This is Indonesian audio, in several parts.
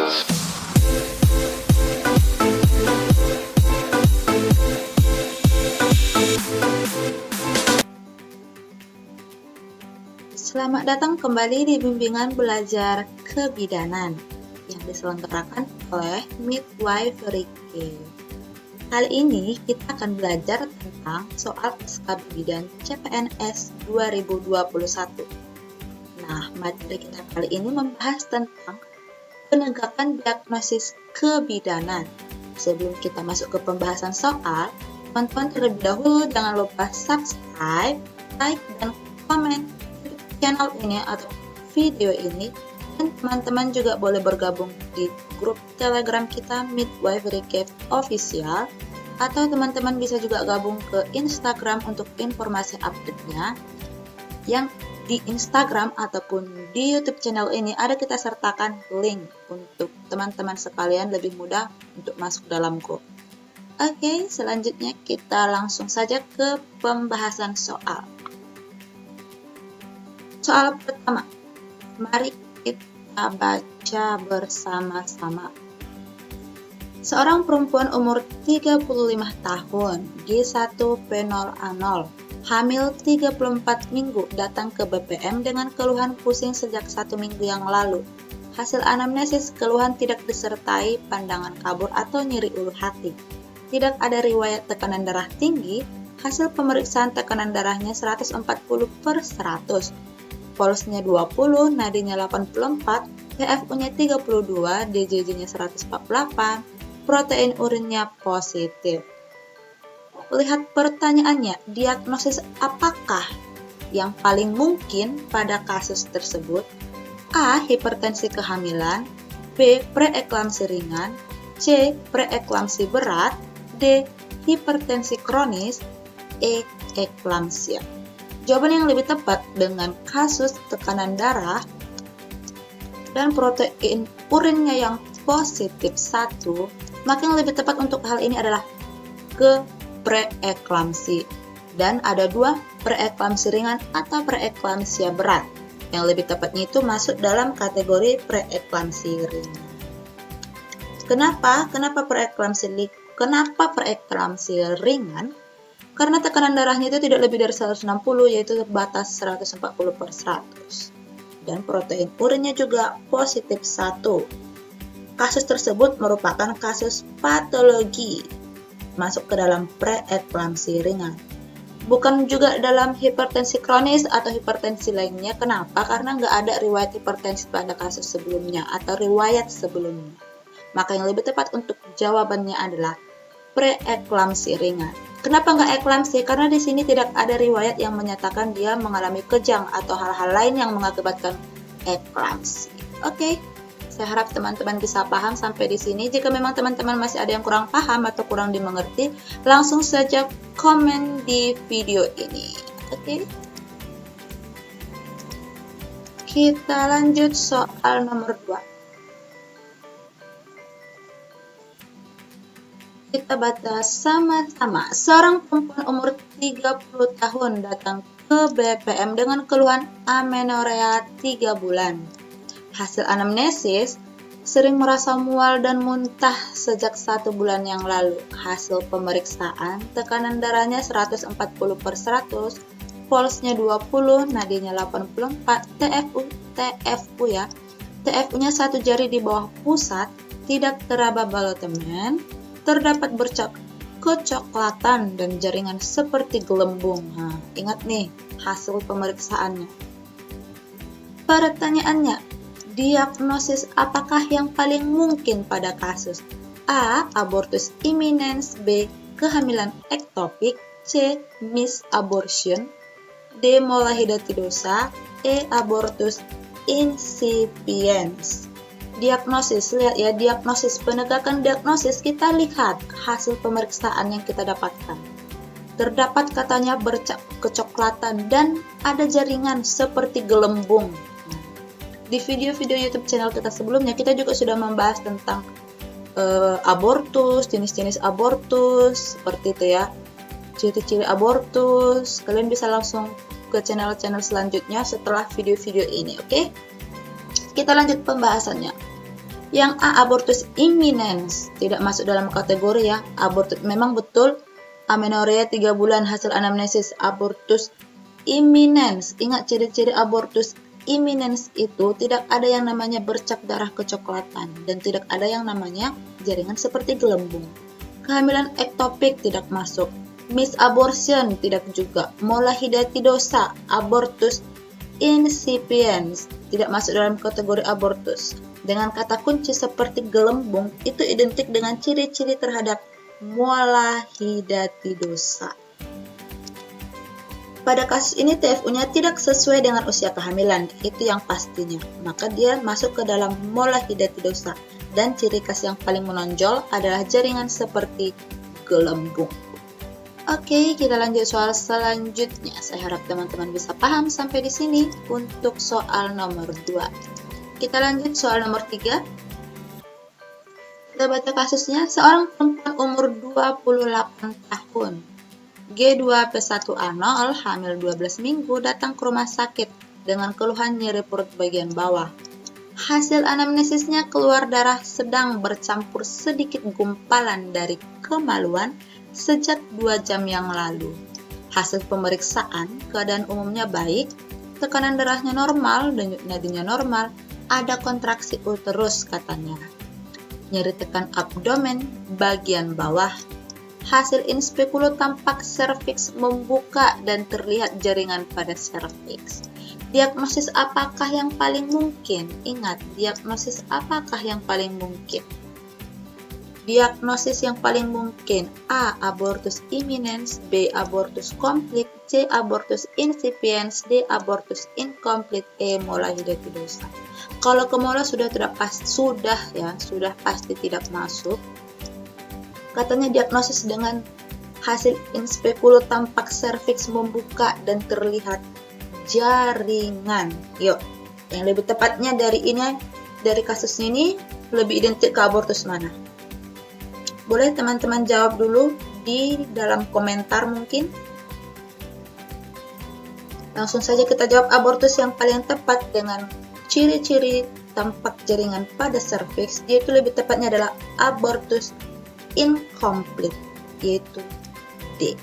Selamat datang kembali di bimbingan belajar kebidanan yang diselenggarakan oleh Midwifery Care. Kali ini kita akan belajar tentang soal SKB Bidan CPNS 2021. Nah, materi kita kali ini membahas tentang penegakan diagnosis kebidanan. Sebelum kita masuk ke pembahasan soal, teman-teman terlebih dahulu jangan lupa subscribe, like, dan komen channel ini atau video ini, dan teman-teman juga boleh bergabung di grup Telegram kita Midwifery Care Official, atau teman-teman bisa juga gabung ke Instagram untuk informasi update-nya. Yang di Instagram ataupun di YouTube channel ini ada kita sertakan link untuk teman-teman sekalian lebih mudah untuk masuk dalam grup. Oke, selanjutnya kita langsung saja ke pembahasan soal. Soal pertama, mari kita baca bersama-sama. Seorang perempuan umur 35 tahun, G1P0A0, hamil 34 minggu, datang ke BPM dengan keluhan pusing sejak 1 minggu yang lalu. Hasil anamnesis, keluhan tidak disertai pandangan kabur atau nyeri ulu hati. Tidak ada riwayat tekanan darah tinggi, hasil pemeriksaan tekanan darahnya 140/100. Polsnya 20, nadinya 84, TFU-nya 32, DJJ-nya 148, protein urinnya positif. Lihat pertanyaannya, diagnosis apakah yang paling mungkin pada kasus tersebut? A. Hipertensi kehamilan, B. Preeklamsi ringan, C. Preeklamsi berat, D. Hipertensi kronis, E. Eklamsia. Jawaban yang lebih tepat dengan kasus tekanan darah dan protein urinnya yang positif 1, maka yang lebih tepat untuk hal ini adalah ke preeklamsi. Dan ada 2, preeklamsi ringan atau preeklamsia berat. Yang lebih tepatnya itu masuk dalam kategori preeklamsi ringan. Kenapa preeklamsi ringan? Karena tekanan darahnya itu tidak lebih dari 160, yaitu batas 140/100. Dan protein urinnya juga positif 1. Kasus tersebut merupakan kasus patologi, masuk ke dalam preeklamsi ringan. Bukan juga dalam hipertensi kronis atau hipertensi lainnya. Kenapa? Karena nggak ada riwayat hipertensi pada kasus sebelumnya atau riwayat sebelumnya. Maka yang lebih tepat untuk jawabannya adalah preeklamsi ringan. Kenapa nggak eklamsi? Karena di sini tidak ada riwayat yang menyatakan dia mengalami kejang atau hal-hal lain yang mengakibatkan eklamsi. Oke, saya harap teman-teman bisa paham sampai di sini. Jika memang teman-teman masih ada yang kurang paham atau kurang dimengerti, langsung saja komen di video ini. Oke. Kita lanjut soal nomor 2. Kita baca sama-sama. Seorang perempuan umur 30 tahun datang ke BPM dengan keluhan amenorrea 3 bulan. Hasil anamnesis, sering merasa mual dan muntah sejak 1 bulan yang lalu. Hasil pemeriksaan, tekanan darahnya 140/100, polsnya 20, nadinya 84, TFU-nya 1 jari di bawah pusat, tidak teraba balotemen, terdapat bercak kecoklatan dan jaringan seperti gelembung. Nah, ingat nih hasil pemeriksaannya. Pertanyaannya, diagnosis apakah yang paling mungkin pada kasus? A. Abortus imminens, B. Kehamilan ektopik, C. Misabortion, D. Molahidatidosa, E. Abortus incipiens. Diagnosis, lihat ya, diagnosis, penegakan diagnosis, kita lihat hasil pemeriksaan yang kita dapatkan. Terdapat katanya bercak kecoklatan dan ada jaringan seperti gelembung. Di video-video YouTube channel kita sebelumnya, kita juga sudah membahas tentang abortus, jenis-jenis abortus, seperti itu ya. Ciri-ciri abortus, kalian bisa langsung ke channel-channel selanjutnya setelah video-video ini, oke? Kita lanjut pembahasannya. Yang A, abortus imminens, tidak masuk dalam kategori ya. Abortus memang betul amenorrea 3 bulan hasil anamnesis abortus imminens. Ingat ciri-ciri abortus imminens itu tidak ada yang namanya bercak darah kecoklatan dan tidak ada yang namanya jaringan seperti gelembung. Kehamilan ektopik tidak masuk. Misabortion tidak juga. Molahidatidosa, abortus incipiens tidak masuk dalam kategori abortus. Dengan kata kunci seperti gelembung itu identik dengan ciri-ciri terhadap molahidatidosa. Pada kasus ini TFU-nya tidak sesuai dengan usia kehamilan, itu yang pastinya. Maka dia masuk ke dalam molahidatidosa. Dan ciri khas yang paling menonjol adalah jaringan seperti gelembung. Oke, kita lanjut soal selanjutnya. Saya harap teman-teman bisa paham sampai di sini untuk soal nomor 2. Kita lanjut soal nomor 3. Kita baca kasusnya. Seorang perempuan umur 28 tahun, G2P1A0, hamil 12 minggu, datang ke rumah sakit dengan keluhan nyeri perut bagian bawah. Hasil anamnesisnya keluar darah sedang bercampur sedikit gumpalan dari kemaluan sejak 2 jam yang lalu. Hasil pemeriksaan, keadaan umumnya baik, tekanan darahnya normal, denyut nadinya normal, ada kontraksi uterus katanya. Nyeri tekan abdomen bagian bawah. Hasil in speculo tampak serviks membuka dan terlihat jaringan pada serviks. Diagnosis apakah yang paling mungkin? Ingat, diagnosis apakah yang paling mungkin? Diagnosis yang paling mungkin: A. Abortus imminens, B. Abortus complete, C. Abortus incipiens, D. Abortus incomplete, E. Molahidatidosa. Kalau ke mola sudah pasti tidak masuk. Katanya diagnosis dengan hasil in speculo tampak serviks membuka dan terlihat jaringan. Yuk, yang lebih tepatnya dari kasusnya ini lebih identik ke abortus mana? Boleh teman-teman jawab dulu di dalam komentar mungkin. Langsung saja kita jawab abortus yang paling tepat dengan ciri-ciri tampak jaringan pada serviks, yaitu lebih tepatnya adalah abortus incomplete, yaitu D.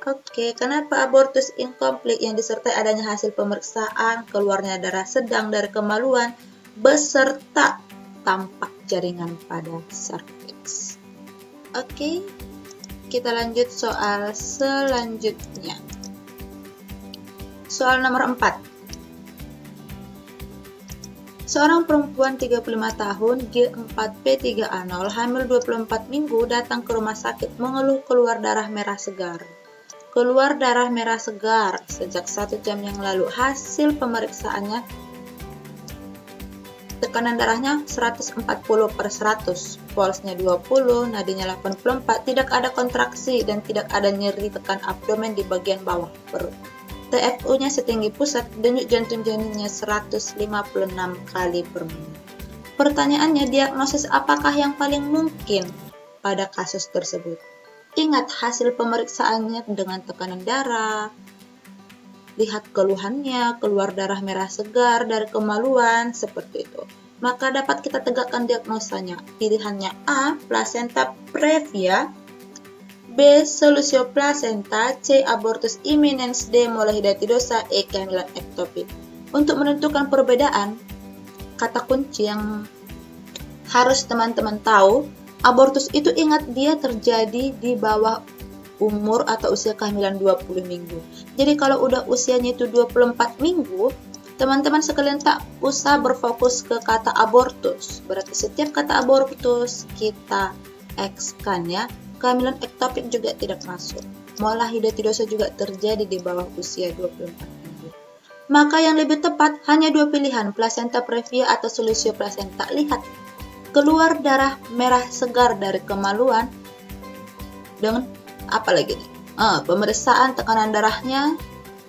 Oke, kenapa abortus incomplete? Yang disertai adanya hasil pemeriksaan, keluarnya darah sedang dari kemaluan, beserta tampak jaringan pada serviks. Oke, kita lanjut soal selanjutnya. Soal nomor 4. Seorang perempuan 35 tahun, G4P3A0, hamil 24 minggu, datang ke rumah sakit mengeluh keluar darah merah segar. Keluar darah merah segar sejak 1 jam yang lalu. Hasil pemeriksaannya, tekanan darahnya 140/100, pulsnya 20, nadinya 84, tidak ada kontraksi dan tidak ada nyeri tekan abdomen di bagian bawah perut. TFU-nya setinggi pusat, denyut jantung janinnya 156 kali per menit. Pertanyaannya, diagnosis apakah yang paling mungkin pada kasus tersebut? Ingat hasil pemeriksaannya dengan tekanan darah, lihat keluhannya, keluar darah merah segar dari kemaluan, seperti itu. Maka dapat kita tegakkan diagnosanya. Pilihannya A. Placenta previa, B. Solusio placenta, C. Abortus imminens, D. Molahidatidosa, E. Kehamilan ektopik. Untuk menentukan perbedaan, kata kunci yang harus teman-teman tahu, abortus itu ingat dia terjadi di bawah umur atau usia kehamilan 20 minggu. Jadi kalau udah usianya itu 24 minggu, teman-teman sekalian tak usah berfokus ke kata abortus. Berarti setiap kata abortus kita X-kan ya. Kehamilan ektopik juga tidak masuk. Molahidatidosa juga terjadi di bawah usia 24 minggu. Maka yang lebih tepat hanya 2 pilihan, placenta previa atau solusio placenta. Lihat, keluar darah merah segar dari kemaluan dengan apa lagi nih? Pemeriksaan tekanan darahnya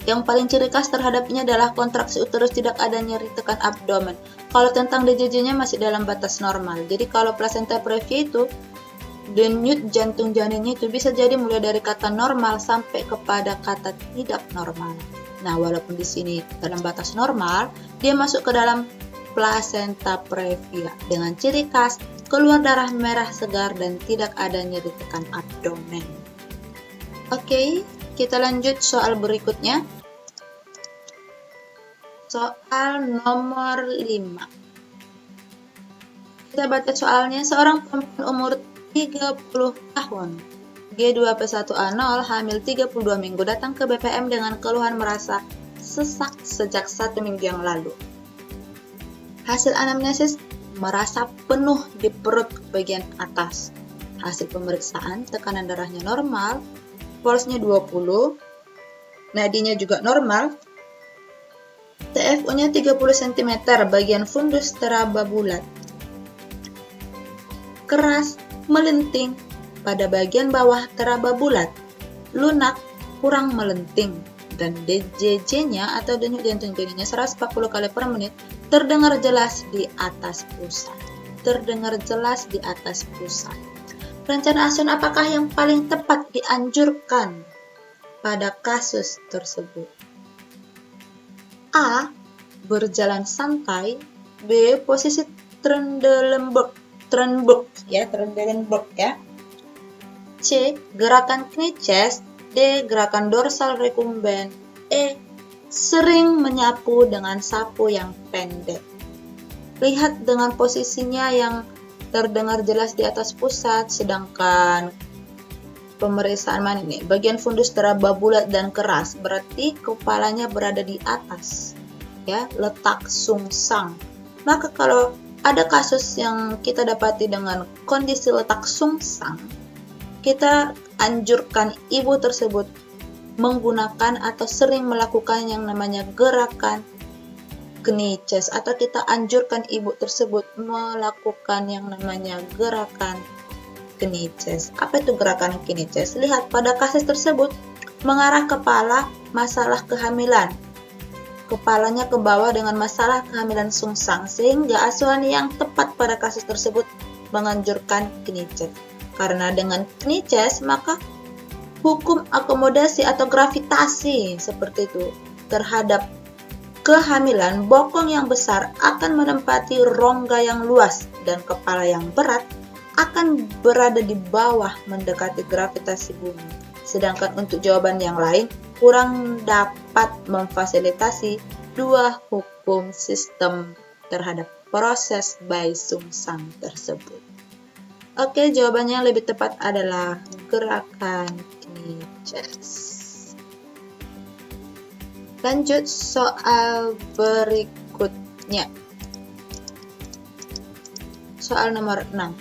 yang paling ciri khas terhadapnya adalah kontraksi uterus, tidak ada nyeri tekan abdomen. Kalau tentang DJJ-nya masih dalam batas normal. Jadi kalau placenta previa itu denyut jantung janinnya itu bisa jadi mulai dari kata normal sampai kepada kata tidak normal. Nah, walaupun di sini dalam batas normal, dia masuk ke dalam plasenta previa dengan ciri khas keluar darah merah segar dan tidak ada nyeri tekan abdomen. Oke, kita lanjut soal berikutnya. Soal nomor 5. Kita baca soalnya. Seorang perempuan umur 30 tahun, G2P1A0, hamil 32 minggu, datang ke BPM dengan keluhan merasa sesak sejak 1 minggu yang lalu. Hasil anamnesis merasa penuh di perut bagian atas. Hasil pemeriksaan tekanan darahnya normal, pulsnya 20, nadinya juga normal, TFU-nya 30 cm, bagian fundus teraba bulat, keras, melenting, pada bagian bawah teraba bulat, lunak, kurang melenting, dan DJJ-nya atau denyut jantung jadinya 140 kali per menit terdengar jelas di atas pusat. Rencana asuhan apakah yang paling tepat dianjurkan pada kasus tersebut? A. Berjalan santai. B. Posisi Trendelenburg ya. C. Gerakan knie chest. D. Gerakan dorsal recumbent. E. Sering menyapu dengan sapu yang pendek. Lihat dengan posisinya yang terdengar jelas di atas pusat, sedangkan pemeriksaan mana ini? Bagian fundus teraba bulat dan keras, berarti kepalanya berada di atas, ya, letak sungsang. Maka kalau ada kasus yang kita dapati dengan kondisi letak sungsang, kita anjurkan ibu tersebut menggunakan atau sering melakukan yang namanya gerakan knie chest, atau kita anjurkan ibu tersebut melakukan yang namanya gerakan knie chest. Apa itu gerakan knie chest? Lihat pada kasus tersebut mengarah kepala masalah kehamilan, kepalanya ke bawah dengan masalah kehamilan sungsang, sehingga asuhan yang tepat pada kasus tersebut menganjurkan knie chest. Karena dengan knie chest maka hukum akomodasi atau gravitasi seperti itu terhadap kehamilan, bokong yang besar akan menempati rongga yang luas dan kepala yang berat akan berada di bawah mendekati gravitasi bumi. Sedangkan untuk jawaban yang lain kurang dapat memfasilitasi dua hukum sistem terhadap proses bayi sungsang tersebut. Oke, jawabannya yang lebih tepat adalah gerakan knie chest. Lanjut soal berikutnya. Soal nomor 6.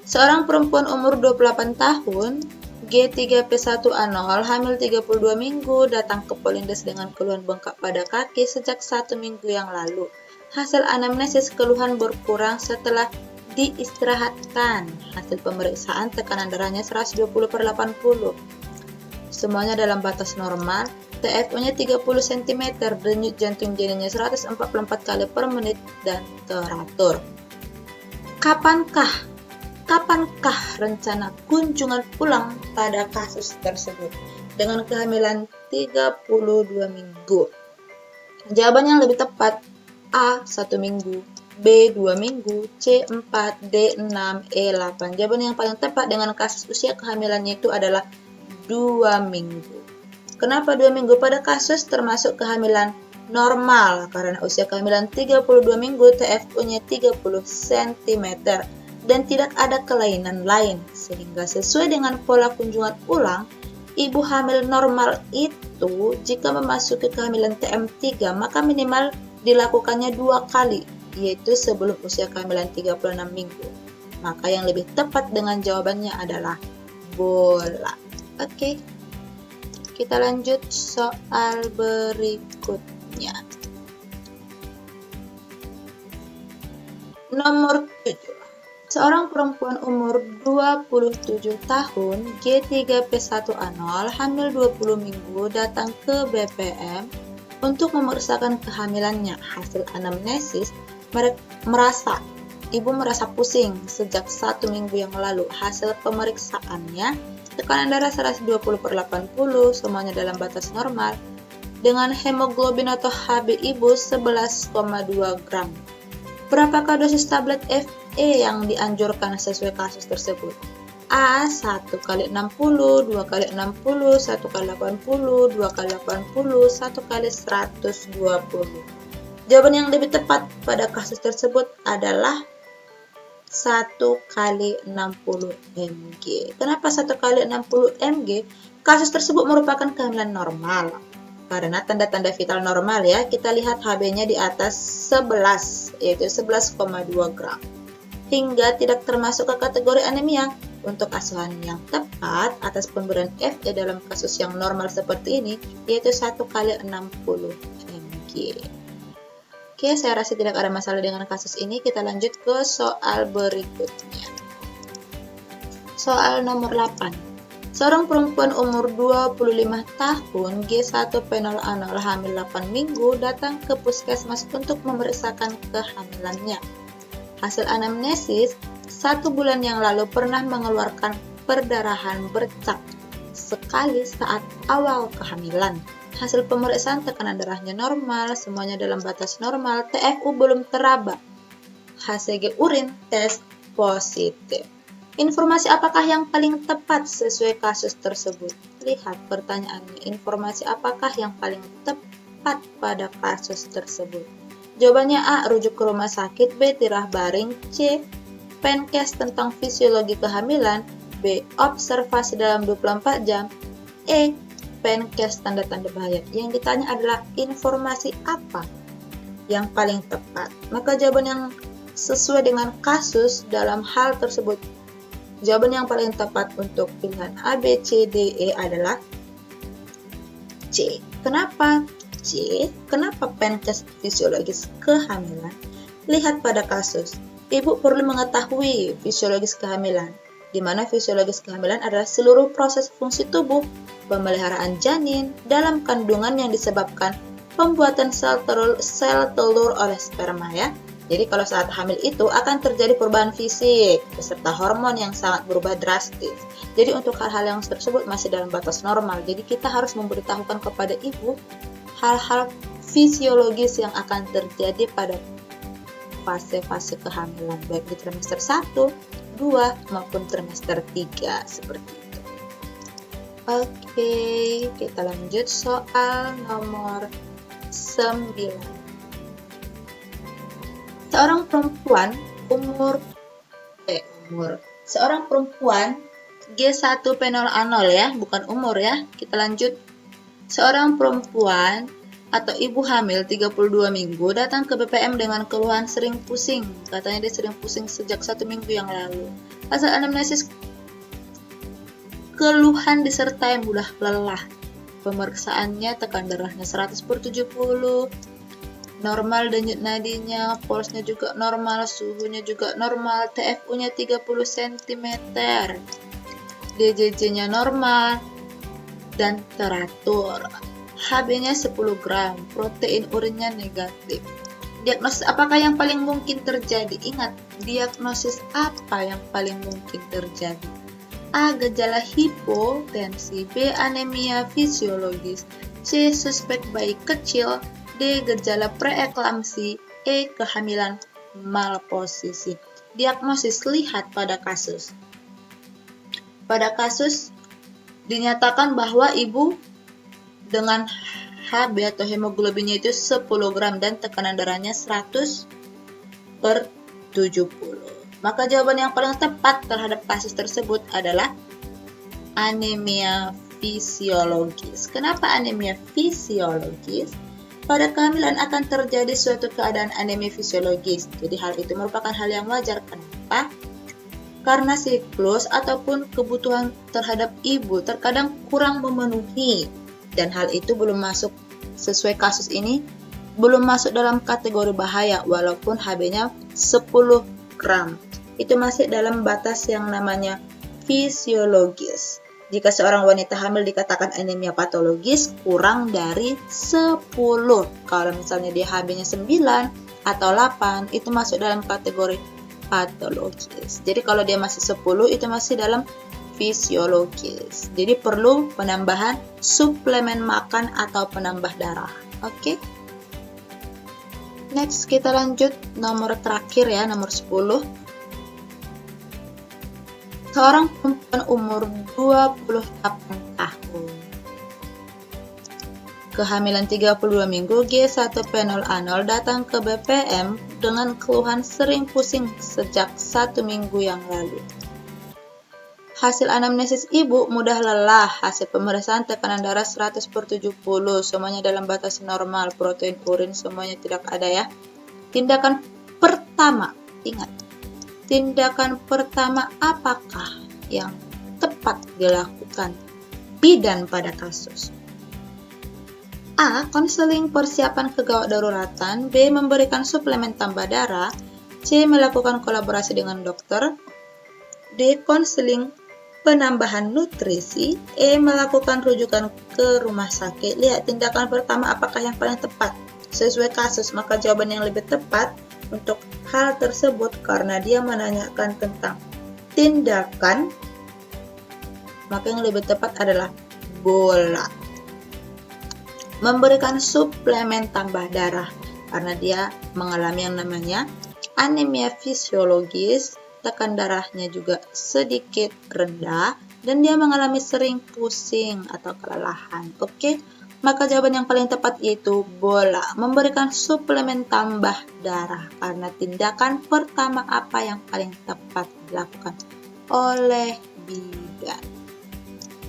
Seorang perempuan umur 28 tahun, G3P1A0, hamil 32 minggu, datang ke Polindes dengan keluhan bengkak pada kaki sejak 1 minggu yang lalu. Hasil anamnesis keluhan berkurang setelah diistirahatkan. Hasil pemeriksaan tekanan darahnya 120/80. Semuanya dalam batas normal. TFU-nya 30 cm, denyut jantung jadinya 144 kali per menit dan teratur. Kapankah rencana kunjungan pulang pada kasus tersebut dengan kehamilan 32 minggu? Jawaban yang lebih tepat A. 1 minggu, B. 2 minggu, C. 4, D. 6, E. 8. Jawaban yang paling tepat dengan kasus usia kehamilannya itu adalah 2 minggu. Kenapa 2 minggu? Pada kasus termasuk kehamilan normal, karena usia kehamilan 32 minggu, TFU-nya 30 cm, dan tidak ada kelainan lain, sehingga sesuai dengan pola kunjungan ulang, ibu hamil normal itu jika memasuki kehamilan TM3, maka minimal dilakukannya 2 kali, yaitu sebelum usia kehamilan 36 minggu. Maka yang lebih tepat dengan jawabannya adalah bola. Oke, kita lanjut soal berikutnya. Nomor 7. Seorang perempuan umur 27 tahun, G3P1A0, hamil 20 minggu, datang ke BPM untuk memeriksakan kehamilannya. Hasil anamnesis ibu merasa pusing sejak 1 minggu yang lalu. Hasil pemeriksaannya tekanan darah 120/80, semuanya dalam batas normal, dengan hemoglobin atau HB ibu 11,2 gram. Berapakah dosis tablet FE yang dianjurkan sesuai kasus tersebut? A. 1 kali 60, 2 kali 60, 1 kali 80, 2 kali 80, 1 kali 120. Jawaban yang lebih tepat pada kasus tersebut adalah 1 kali 60 mg. Kenapa 1 kali 60 mg? Kasus tersebut merupakan kehamilan normal. Karena tanda-tanda vital normal ya, kita lihat HB-nya di atas 11, yaitu 11,2 gram. Hingga tidak termasuk ke kategori anemia. Untuk asuhan yang tepat atas pemberian FE dalam kasus yang normal seperti ini, yaitu 1 kali 60 mg. Oke, saya rasa tidak ada masalah dengan kasus ini. Kita lanjut ke soal berikutnya. Soal nomor 8. Seorang perempuan umur 25 tahun, G1 fenolanol hamil 8 minggu, datang ke puskesmas untuk memeriksakan kehamilannya. Hasil anamnesis, 1 bulan yang lalu pernah mengeluarkan perdarahan bercak sekali saat awal kehamilan. Hasil pemeriksaan tekanan darahnya normal, semuanya dalam batas normal, TFU belum teraba. HCG urin tes positif. Informasi apakah yang paling tepat sesuai kasus tersebut? Lihat pertanyaannya, informasi apakah yang paling tepat pada kasus tersebut? Jawabannya A. Rujuk ke rumah sakit, B. Tirah baring, C. Penkes tentang fisiologi kehamilan, B. Observasi dalam 24 jam, E. Penkes tanda-tanda bahaya. Yang ditanya adalah informasi apa yang paling tepat. Maka jawaban yang sesuai dengan kasus dalam hal tersebut, jawaban yang paling tepat untuk pilihan A, B, C, D, E adalah C. Kenapa C? Kenapa penkes fisiologis kehamilan? Lihat pada kasus. Ibu perlu mengetahui fisiologis kehamilan, di mana fisiologis kehamilan adalah seluruh proses fungsi tubuh, pemeliharaan janin dalam kandungan yang disebabkan pembuatan sel telur oleh sperma ya. Jadi kalau saat hamil itu akan terjadi perubahan fisik beserta hormon yang sangat berubah drastis. Jadi untuk hal-hal yang tersebut masih dalam batas normal. Jadi kita harus memberitahukan kepada ibu hal-hal fisiologis yang akan terjadi pada fase-fase kehamilan, baik di trimester 1, 2, maupun trimester 3 seperti itu. Oke, kita lanjut soal nomor 9. Seorang perempuan seorang perempuan G1 fenolanol ya, bukan umur ya. Kita lanjut. Seorang perempuan atau ibu hamil 32 minggu datang ke BPM dengan keluhan sering pusing. Katanya dia sering pusing sejak 1 minggu yang lalu. Hasil anamnesis, keluhan disertai mudah lelah. Pemeriksaannya tekan darahnya 100/70, normal denyut nadinya, pulsnya juga normal, suhunya juga normal, TFU-nya 30 cm, DJJ-nya normal, dan teratur. HB-nya 10 gram, protein urinnya negatif. Diagnosis apakah yang paling mungkin terjadi? Ingat, diagnosis apa yang paling mungkin terjadi? A. Gejala hipotensi, B. Anemia fisiologis, C. Suspek bayi kecil, D. Gejala preeklamsi, E. Kehamilan malposisi. Diagnosis, lihat pada kasus. Pada kasus dinyatakan bahwa ibu dengan HB atau hemoglobinnya itu 10 gram dan tekanan darahnya 100/70. Maka jawaban yang paling tepat terhadap kasus tersebut adalah anemia fisiologis. Kenapa anemia fisiologis? Pada kehamilan akan terjadi suatu keadaan anemia fisiologis. Jadi hal itu merupakan hal yang wajar. Kenapa? Karena siklus ataupun kebutuhan terhadap ibu terkadang kurang memenuhi. Dan hal itu belum masuk sesuai kasus ini, belum masuk dalam kategori bahaya walaupun HB-nya 10 gram. Itu masih dalam batas yang namanya fisiologis. Jika seorang wanita hamil dikatakan anemia patologis kurang dari 10. Kalau misalnya dia HB-nya 9 atau 8, itu masuk dalam kategori patologis. Jadi kalau dia masih 10, itu masih dalam fisiologis. Jadi perlu penambahan suplemen makan atau penambah darah. Oke? Next, kita lanjut nomor terakhir ya, nomor 10. Seorang perempuan umur 28 tahun. Kehamilan 32 minggu, G1P0A0 datang ke BPM dengan keluhan sering pusing sejak 1 minggu yang lalu. Hasil anamnesis ibu mudah lelah, hasil pemeriksaan tekanan darah 100/70, semuanya dalam batas normal, protein urin semuanya tidak ada ya. Tindakan pertama, ingat, tindakan pertama apakah yang tepat dilakukan bidan pada kasus? A. Konseling persiapan kegawat daruratan. B. Memberikan suplemen tambah darah. C. Melakukan kolaborasi dengan dokter. D. Konseling penambahan nutrisi. E. Melakukan rujukan ke rumah sakit. Lihat tindakan pertama apakah yang paling tepat sesuai kasus, maka jawaban yang lebih tepat untuk hal tersebut karena dia menanyakan tentang tindakan, maka yang lebih tepat adalah bola. Memberikan suplemen tambah darah karena dia mengalami yang namanya anemia fisiologis, tekan darahnya juga sedikit rendah dan dia mengalami sering pusing atau kelelahan. Oke, maka jawaban yang paling tepat yaitu bola. Memberikan suplemen tambah darah karena tindakan pertama apa yang paling tepat dilakukan oleh bidan.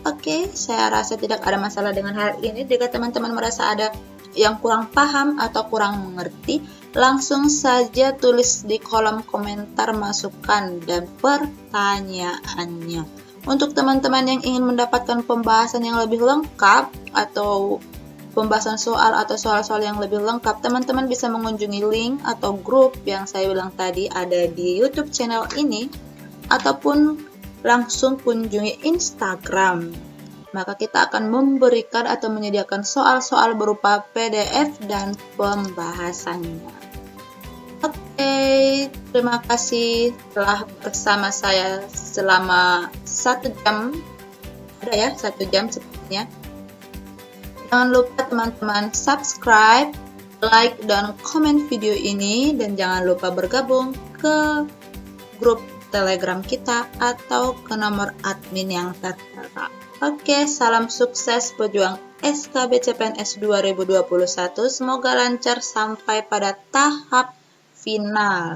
Oke, saya rasa tidak ada masalah dengan hal ini. Jika teman-teman merasa ada yang kurang paham atau kurang mengerti, langsung saja tulis di kolom komentar masukan dan pertanyaannya. Untuk teman-teman yang ingin mendapatkan pembahasan yang lebih lengkap atau pembahasan soal atau soal-soal yang lebih lengkap, teman-teman bisa mengunjungi link atau grup yang saya bilang tadi ada di YouTube channel ini ataupun langsung kunjungi Instagram. Maka kita akan memberikan atau menyediakan soal-soal berupa PDF dan pembahasannya. Oke, terima kasih telah bersama saya selama 1 jam. Ada ya, 1 jam sepertinya. Jangan lupa teman-teman subscribe, like, dan komen video ini. Dan jangan lupa bergabung ke grup Telegram kita atau ke nomor admin yang tertera. Oke, salam sukses pejuang SKB CPNS 2021. Semoga lancar sampai pada tahap final.